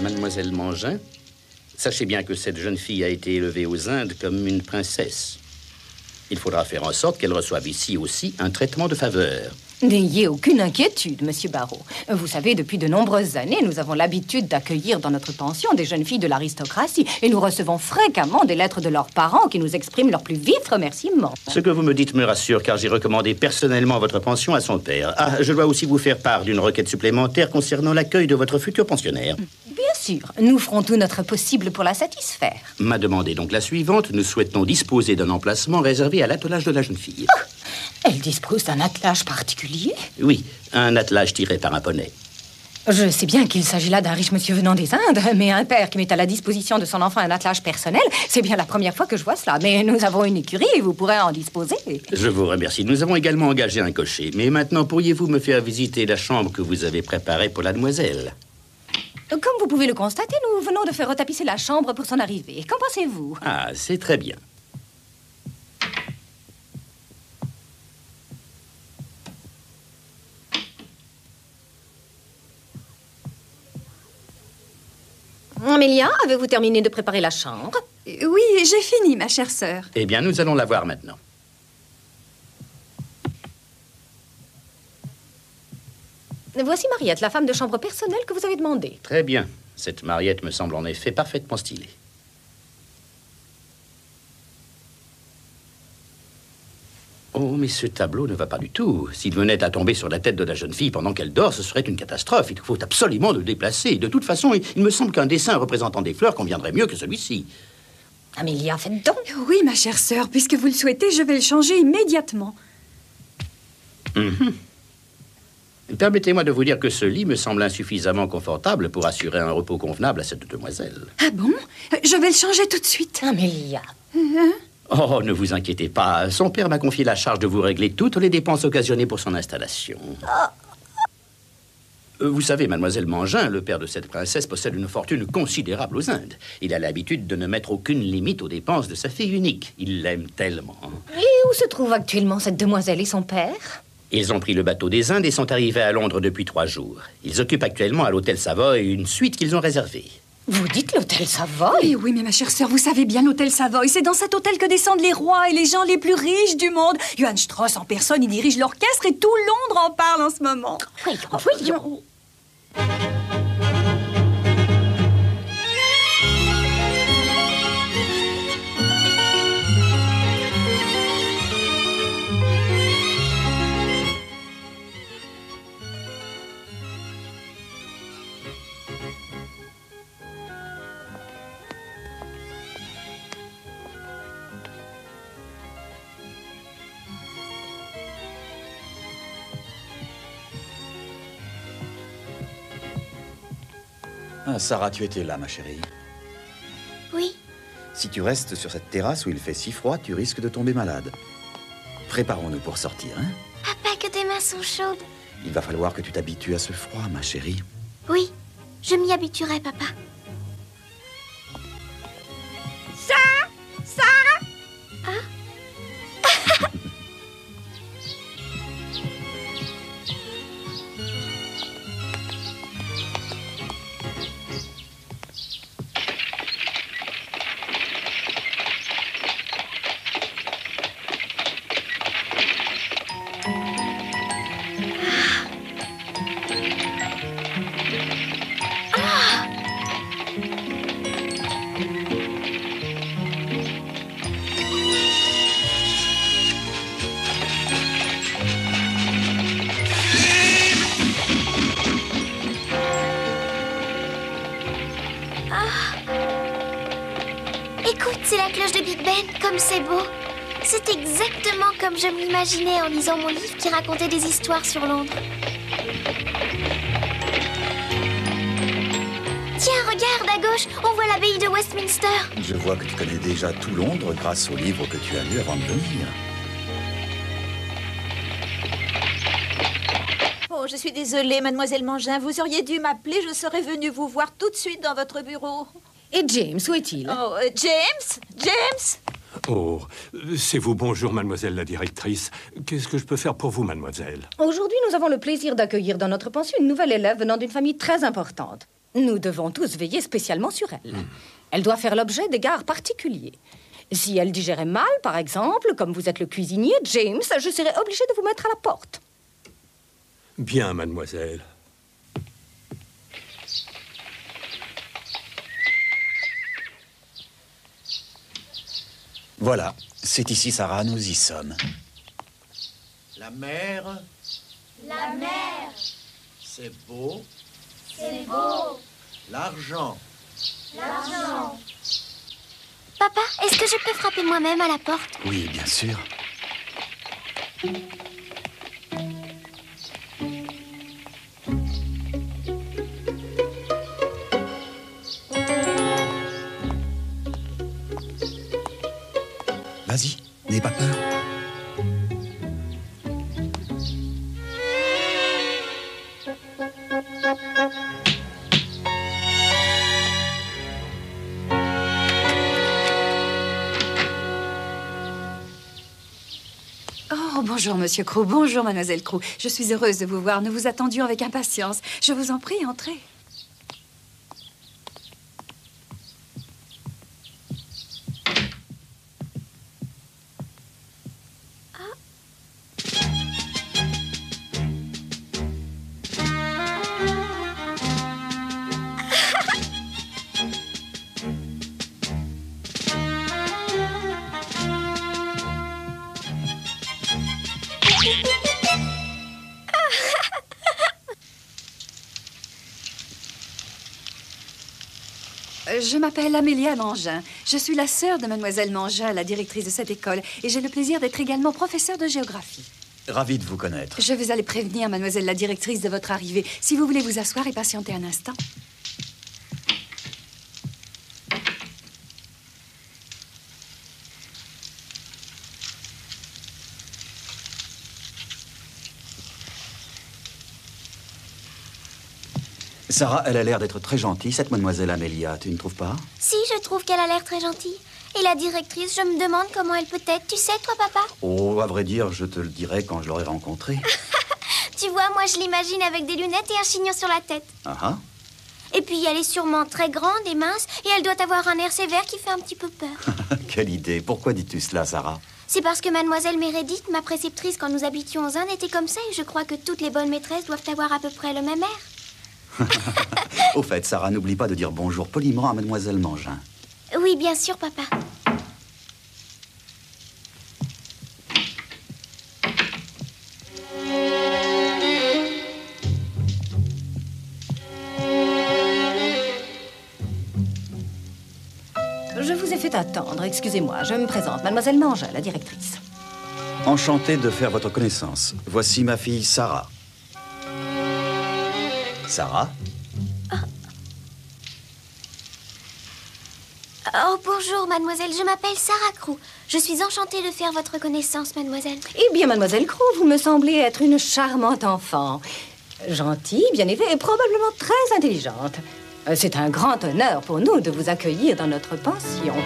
Mademoiselle Mangin, sachez bien que cette jeune fille a été élevée aux Indes comme une princesse. Il faudra faire en sorte qu'elle reçoive ici aussi un traitement de faveur. N'ayez aucune inquiétude, Monsieur Barrow. Vous savez, depuis de nombreuses années, nous avons l'habitude d'accueillir dans notre pension des jeunes filles de l'aristocratie et nous recevons fréquemment des lettres de leurs parents qui nous expriment leurs plus vifs remerciements. Ce que vous me dites me rassure, car j'ai recommandé personnellement votre pension à son père. Ah, je dois aussi vous faire part d'une requête supplémentaire concernant l'accueil de votre futur pensionnaire. Bien sûr, nous ferons tout notre possible pour la satisfaire. Ma demande est donc la suivante. Nous souhaitons disposer d'un emplacement réservé à l'attelage de la jeune fille. Oh, elle dispose d'un attelage particulier? Oui, un attelage tiré par un poney. Je sais bien qu'il s'agit là d'un riche monsieur venant des Indes, mais un père qui met à la disposition de son enfant un attelage personnel, c'est bien la première fois que je vois cela. Mais nous avons une écurie et vous pourrez en disposer. Je vous remercie. Nous avons également engagé un cocher. Mais maintenant, pourriez-vous me faire visiter la chambre que vous avez préparée pour la demoiselle? Comme vous pouvez le constater, nous venons de faire retapisser la chambre pour son arrivée. Qu'en pensez-vous? Ah, c'est très bien. Amélia, avez-vous terminé de préparer la chambre? Oui, j'ai fini, ma chère sœur. Eh bien, nous allons la voir maintenant. Voici Mariette, la femme de chambre personnelle que vous avez demandée. Très bien. Cette Mariette me semble en effet parfaitement stylée. Oh, mais ce tableau ne va pas du tout. S'il venait à tomber sur la tête de la jeune fille pendant qu'elle dort, ce serait une catastrophe. Il faut absolument le déplacer. De toute façon, il me semble qu'un dessin représentant des fleurs conviendrait mieux que celui-ci. Amélia, faites donc. Oui, ma chère sœur, puisque vous le souhaitez, je vais le changer immédiatement. Permettez-moi de vous dire que ce lit me semble insuffisamment confortable pour assurer un repos convenable à cette demoiselle. Ah bon? Je vais le changer tout de suite. Amélia. Oh, ne vous inquiétez pas. Son père m'a confié la charge de vous régler toutes les dépenses occasionnées pour son installation. Vous savez, mademoiselle Mangin, le père de cette princesse, possède une fortune considérable aux Indes. Il a l'habitude de ne mettre aucune limite aux dépenses de sa fille unique. Il l'aime tellement. Et où se trouve actuellement cette demoiselle et son père? Ils ont pris le bateau des Indes et sont arrivés à Londres depuis 3 jours. Ils occupent actuellement à l'hôtel Savoy une suite qu'ils ont réservée. Vous dites l'hôtel Savoy? Oui, oui, mais ma chère sœur, vous savez bien l'hôtel Savoy. C'est dans cet hôtel que descendent les rois et les gens les plus riches du monde. Johann Strauss en personne, il dirige l'orchestre et tout Londres en parle en ce moment. Voyons. Ah, Sarah, tu étais là, ma chérie. Oui. Si tu restes sur cette terrasse où il fait si froid, tu risques de tomber malade. Préparons-nous pour sortir, hein? Papa, que tes mains sont chaudes. Il va falloir que tu t'habitues à ce froid, ma chérie. Oui, je m'y habituerai, papa. Écoute, c'est la cloche de Big Ben, comme c'est beau. C'est exactement comme je m'imaginais en lisant mon livre qui racontait des histoires sur Londres. Tiens, regarde, à gauche, on voit l'abbaye de Westminster. Je vois que tu connais déjà tout Londres grâce au livre que tu as lu avant de venir. Oh, je suis désolée, mademoiselle Mangin. Vous auriez dû m'appeler, je serais venue vous voir tout de suite dans votre bureau. Et James, où est-il? Oh, James? James? Oh, c'est vous, bonjour, mademoiselle la directrice. Qu'est-ce que je peux faire pour vous, mademoiselle? Aujourd'hui, nous avons le plaisir d'accueillir dans notre pension une nouvelle élève venant d'une famille très importante. Nous devons tous veiller spécialement sur elle. Elle doit faire l'objet d'égards particuliers. Si elle digérait mal, par exemple, comme vous êtes le cuisinier, James, je serais obligée de vous mettre à la porte. Bien, mademoiselle. Voilà, c'est ici, Sarah, nous y sommes. La mer. La mer. C'est beau. C'est beau. L'argent. L'argent. Papa, est-ce que je peux frapper moi-même à la porte? Oui, bien sûr. Vas-y, n'aie pas peur. Oh, bonjour, Monsieur Crew. Bonjour, Mademoiselle Crew. Je suis heureuse de vous voir. Nous vous attendions avec impatience. Je vous en prie, entrez. Je m'appelle Amélia Mangin. Je suis la sœur de Mademoiselle Mangin, la directrice de cette école, et j'ai le plaisir d'être également professeure de géographie. Ravi de vous connaître. Je vais aller prévenir Mademoiselle la directrice de votre arrivée. Si vous voulez vous asseoir et patienter un instant. Sarah, elle a l'air d'être très gentille, cette mademoiselle Amélia, tu ne trouves pas? Si, je trouve qu'elle a l'air très gentille. Et la directrice, je me demande comment elle peut être. Tu sais, toi, papa? Oh, à vrai dire, je te le dirai quand je l'aurai rencontrée. Tu vois, moi, je l'imagine avec des lunettes et un chignon sur la tête. Ah ah. Et puis, elle est sûrement très grande et mince, et elle doit avoir un air sévère qui fait un petit peu peur. Quelle idée. Pourquoi dis-tu cela, Sarah? C'est parce que mademoiselle Meredith, ma préceptrice quand nous habitions aux Indes, était comme ça, et je crois que toutes les bonnes maîtresses doivent avoir à peu près le même air. Au fait, Sarah, n'oublie pas de dire bonjour poliment à mademoiselle Mangin. Oui, bien sûr, papa. Je vous ai fait attendre, excusez-moi. Je me présente, mademoiselle Mangin, la directrice. Enchanté de faire votre connaissance. Voici ma fille Sarah. Sarah? Oh, bonjour, mademoiselle. Je m'appelle Sarah Crew. Je suis enchantée de faire votre connaissance, mademoiselle. Eh bien, mademoiselle Crew, vous me semblez être une charmante enfant. Gentille, bien élevée et probablement très intelligente. C'est un grand honneur pour nous de vous accueillir dans notre pension.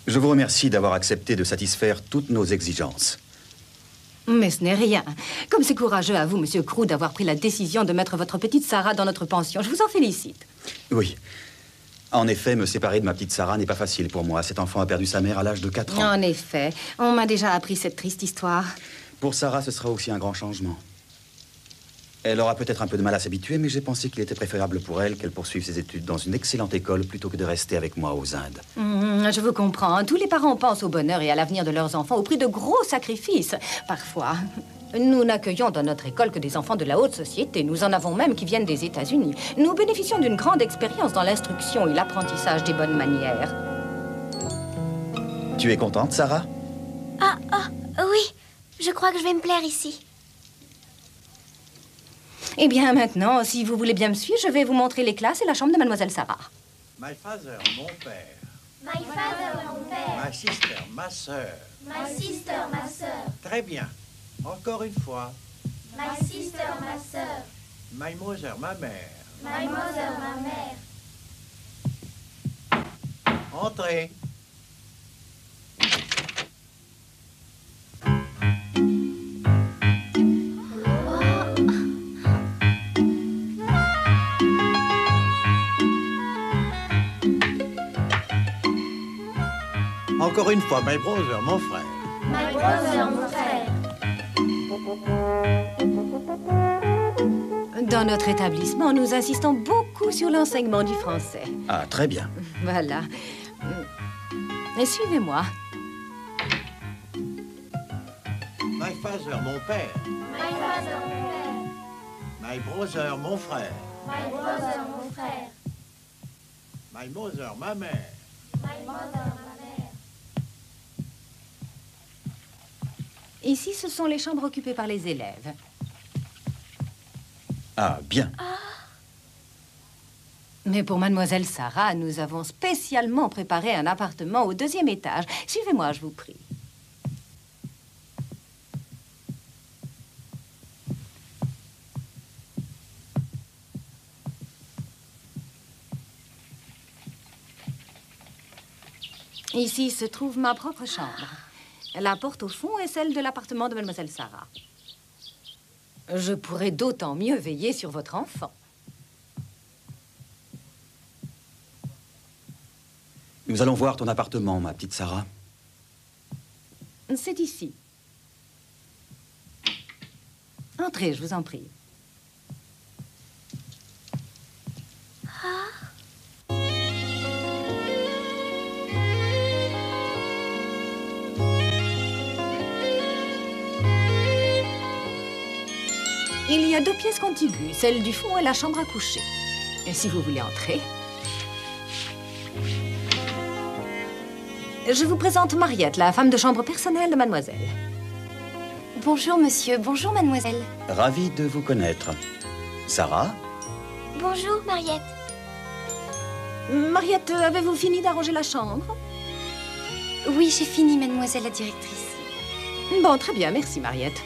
Je vous remercie d'avoir accepté de satisfaire toutes nos exigences. Mais ce n'est rien. Comme c'est courageux à vous, monsieur Crew, d'avoir pris la décision de mettre votre petite Sarah dans notre pension. Je vous en félicite. Oui. En effet, me séparer de ma petite Sarah n'est pas facile pour moi. Cet enfant a perdu sa mère à l'âge de 4 ans. En effet. On m'a déjà appris cette triste histoire. Pour Sarah, ce sera aussi un grand changement. Elle aura peut-être un peu de mal à s'habituer, mais j'ai pensé qu'il était préférable pour elle qu'elle poursuive ses études dans une excellente école plutôt que de rester avec moi aux Indes. Je vous comprends. Tous les parents pensent au bonheur et à l'avenir de leurs enfants au prix de gros sacrifices. Parfois, nous n'accueillons dans notre école que des enfants de la haute société. Nous en avons même qui viennent des États-Unis. Nous bénéficions d'une grande expérience dans l'instruction et l'apprentissage des bonnes manières. Tu es contente, Sarah? Oui, je crois que je vais me plaire ici. Eh bien, maintenant, si vous voulez bien me suivre, je vais vous montrer les classes et la chambre de mademoiselle Sarah. My father, mon père. My father, mon père. My sister, ma sœur. My sister, ma sœur. Très bien. Encore une fois. My sister, ma sœur. My mother, ma mère. My mother, ma mère. Entrez. Encore une fois, my brother, mon frère. My brother, mon frère. Dans notre établissement, nous insistons beaucoup sur l'enseignement du français. Ah, très bien. Voilà. Suivez-moi. My father, mon père. My father, mon père. My brother, mon frère. My brother, mon frère. My mother, ma mère. My mother, ma mère. Ici, ce sont les chambres occupées par les élèves. Ah, bien. Mais pour mademoiselle Sarah, nous avons spécialement préparé un appartement au 2e étage. Suivez-moi, je vous prie. Ici se trouve ma propre chambre. La porte au fond est celle de l'appartement de mademoiselle Sarah. Je pourrai d'autant mieux veiller sur votre enfant. Nous allons voir ton appartement, ma petite Sarah. C'est ici. Entrez, je vous en prie. Il y a 2 pièces contiguës. Celle du fond et la chambre à coucher. Et si vous voulez entrer... Je vous présente Mariette, la femme de chambre personnelle de mademoiselle. Bonjour, monsieur. Bonjour, mademoiselle. Ravi de vous connaître. Sarah? Bonjour, Mariette. Mariette, avez-vous fini d'arranger la chambre? Oui, j'ai fini, mademoiselle la directrice. Bon, très bien. Merci, Mariette.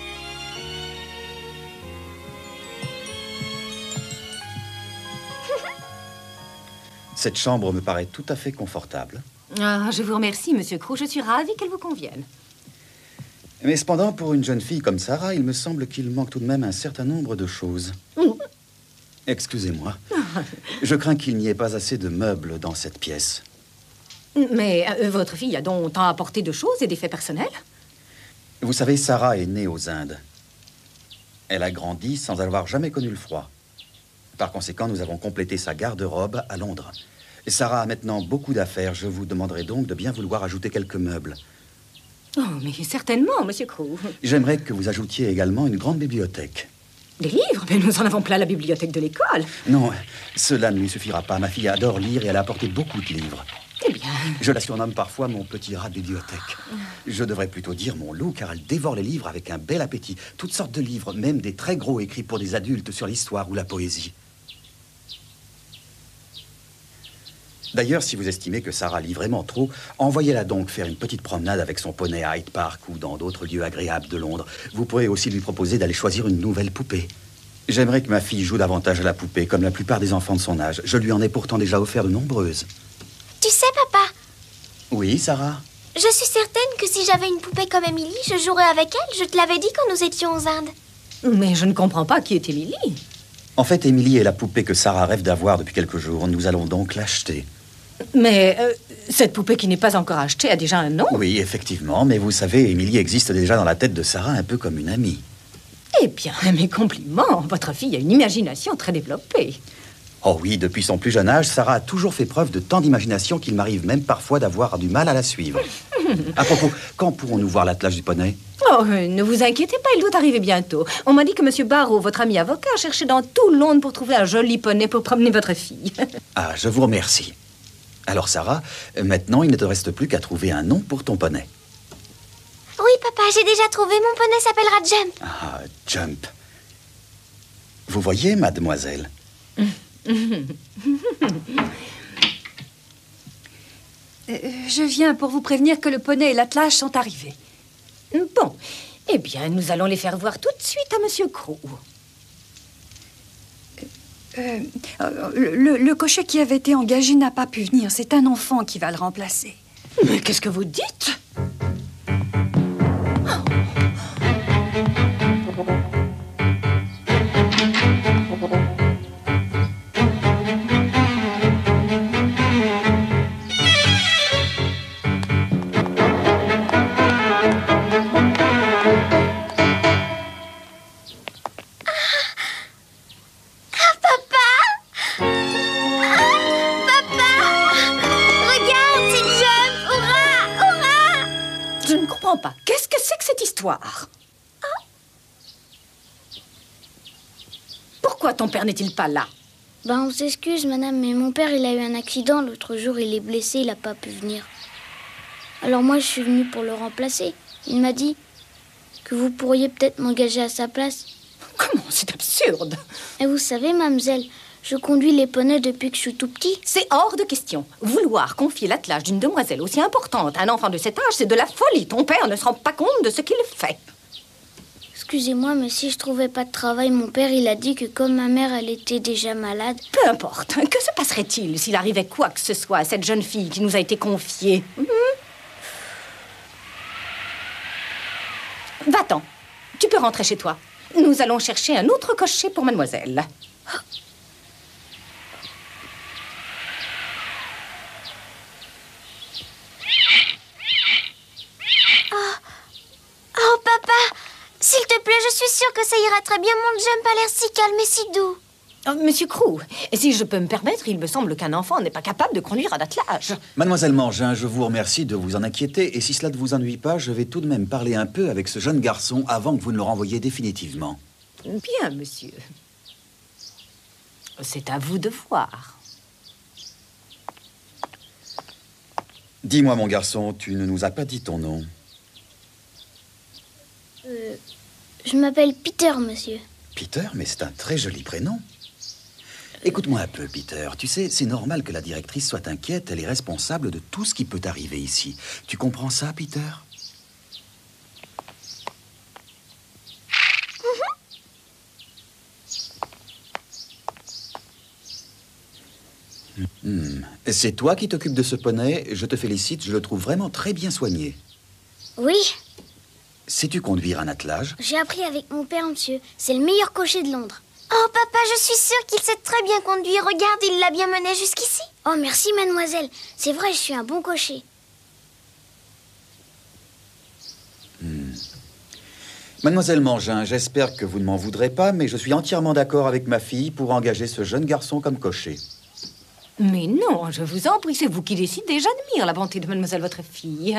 Cette chambre me paraît tout à fait confortable. Ah, je vous remercie, monsieur Crew. Je suis ravie qu'elle vous convienne. Mais cependant, pour une jeune fille comme Sarah, il me semble qu'il manque tout de même un certain nombre de choses. Excusez-moi. Je crains qu'il n'y ait pas assez de meubles dans cette pièce. Mais votre fille a donc tant apporté de choses et d'effets personnels? Vous savez, Sarah est née aux Indes. Elle a grandi sans avoir jamais connu le froid. Par conséquent, nous avons complété sa garde-robe à Londres. Sarah a maintenant beaucoup d'affaires. Je vous demanderai donc de bien vouloir ajouter quelques meubles. Oh, mais certainement, monsieur Crew. J'aimerais que vous ajoutiez également une grande bibliothèque. Des livres? Mais nous en avons plein la bibliothèque de l'école. Non, cela ne lui suffira pas. Ma fille adore lire et elle a apporté beaucoup de livres. Eh bien... Je la surnomme parfois mon petit rat de bibliothèque. Je devrais plutôt dire mon loup, car elle dévore les livres avec un bel appétit. Toutes sortes de livres, même des très gros écrits pour des adultes sur l'histoire ou la poésie. D'ailleurs, si vous estimez que Sarah lit vraiment trop, envoyez-la donc faire une petite promenade avec son poney à Hyde Park ou dans d'autres lieux agréables de Londres. Vous pourrez aussi lui proposer d'aller choisir une nouvelle poupée. J'aimerais que ma fille joue davantage à la poupée, comme la plupart des enfants de son âge. Je lui en ai pourtant déjà offert de nombreuses. Tu sais, papa, Oui, Sarah? je suis certaine que si j'avais une poupée comme Émilie, je jouerais avec elle. Je te l'avais dit quand nous étions aux Indes. Mais je ne comprends pas qui est Émilie. En fait, Émilie est la poupée que Sarah rêve d'avoir depuis quelques jours. Nous allons donc l'acheter. Mais cette poupée qui n'est pas encore achetée a déjà un nom. Oui, effectivement, mais vous savez, Émilie existe déjà dans la tête de Sarah un peu comme une amie. Eh bien, mes compliments. Votre fille a une imagination très développée. Oh oui, depuis son plus jeune âge, Sarah a toujours fait preuve de tant d'imagination qu'il m'arrive même parfois d'avoir du mal à la suivre. À propos, quand pourrons-nous voir l'attelage du poney? Oh, ne vous inquiétez pas, il doit arriver bientôt. On m'a dit que monsieur Barrow, votre ami avocat, cherchait dans tout Londres pour trouver un joli poney pour promener votre fille. Ah, je vous remercie. Alors, Sarah, maintenant, il ne te reste plus qu'à trouver un nom pour ton poney. Oui, papa, j'ai déjà trouvé. Mon poney s'appellera Jump. Ah, Jump. Vous voyez, mademoiselle? Je viens pour vous prévenir que le poney et l'attelage sont arrivés. Bon, eh bien, nous allons les faire voir tout de suite à monsieur Crew. Le cocher qui avait été engagé n'a pas pu venir. C'est un enfant qui va le remplacer. Mais qu'est-ce que vous dites? comprends pas. Qu'est-ce que c'est que cette histoire? Pourquoi ton père n'est-il pas là? Ben, on s'excuse, madame, mais mon père, il a eu un accident. L'autre jour, il est blessé, il n'a pas pu venir. Alors moi, je suis venue pour le remplacer. Il m'a dit que vous pourriez peut-être m'engager à sa place. Comment? C'est absurde. Et vous savez, mademoiselle, je conduis les poneys depuis que je suis tout petit. C'est hors de question. Vouloir confier l'attelage d'une demoiselle aussi importante à un enfant de cet âge, c'est de la folie. Ton père ne se rend pas compte de ce qu'il fait. Excusez-moi, mais si je trouvais pas de travail, mon père, il a dit que comme ma mère, elle était déjà malade... Peu importe. Que se passerait-il s'il arrivait quoi que ce soit à cette jeune fille qui nous a été confiée? Va-t'en. Tu peux rentrer chez toi. Nous allons chercher un autre cocher pour mademoiselle. Oh, papa, s'il te plaît, je suis sûre que ça ira très bien. Mon jump a l'air si calme et si doux. Oh, Monsieur Crew, si je peux me permettre, il me semble qu'un enfant n'est pas capable de conduire un attelage. Mademoiselle Mangin, je vous remercie de vous en inquiéter. Et si cela ne vous ennuie pas, je vais tout de même parler un peu avec ce jeune garçon avant que vous ne le renvoyiez définitivement. Bien, monsieur. C'est à vous de voir. Dis-moi, mon garçon, tu ne nous as pas dit ton nom. Je m'appelle Peter, monsieur. Peter, mais c'est un très joli prénom. Écoute-moi un peu, Peter. Tu sais, c'est normal que la directrice soit inquiète. Elle est responsable de tout ce qui peut arriver ici. Tu comprends ça, Peter? C'est toi qui t'occupes de ce poney. Je te félicite, je le trouve vraiment très bien soigné. Oui, Sais-tu conduire un attelage? j'ai appris avec mon père, monsieur. C'est le meilleur cocher de Londres. Oh, papa, je suis sûre qu'il sait très bien conduire. Regarde, il l'a bien mené jusqu'ici. Oh, merci, mademoiselle. C'est vrai, je suis un bon cocher. Mademoiselle Mangin, j'espère que vous ne m'en voudrez pas, mais je suis entièrement d'accord avec ma fille pour engager ce jeune garçon comme cocher. Mais non, je vous en prie, c'est vous qui décidez. J'admire la bonté de mademoiselle votre fille.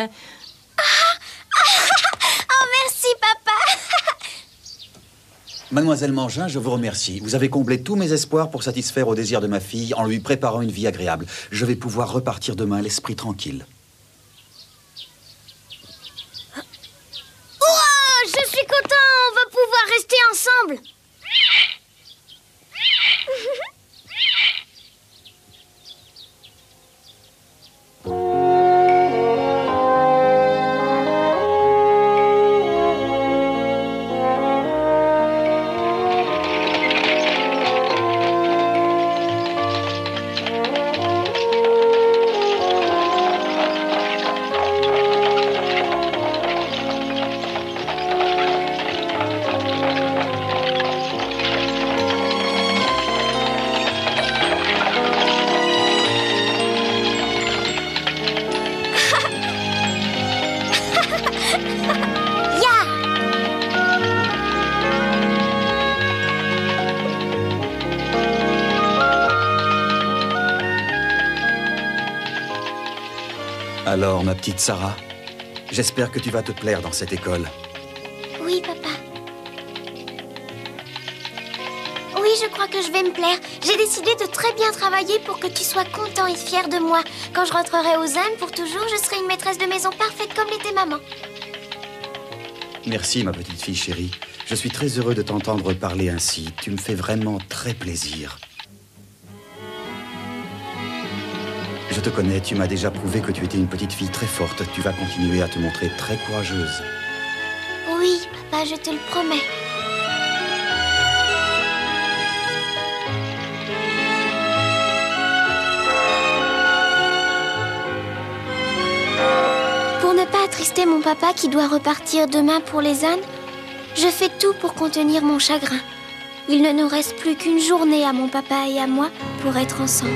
Oh, merci, papa. Mademoiselle Mangin, je vous remercie. Vous avez comblé tous mes espoirs pour satisfaire aux désirs de ma fille en lui préparant une vie agréable. Je vais pouvoir repartir demain l'esprit tranquille. Oh, je suis content. On va pouvoir rester ensemble. Alors, ma petite Sarah, j'espère que tu vas te plaire dans cette école. Oui, papa. Oui, je crois que je vais me plaire. J'ai décidé de très bien travailler pour que tu sois content et fier de moi. Quand je rentrerai aux Indes pour toujours, je serai une maîtresse de maison parfaite comme l'était maman. Merci, ma petite fille chérie. Je suis très heureux de t'entendre parler ainsi. Tu me fais vraiment très plaisir. Je te connais, tu m'as déjà prouvé que tu étais une petite fille très forte. Tu vas continuer à te montrer très courageuse. Oui, papa, je te le promets. Pour ne pas attrister mon papa qui doit repartir demain pour les Indes, je fais tout pour contenir mon chagrin. Il ne nous reste plus qu'une journée à mon papa et à moi pour être ensemble.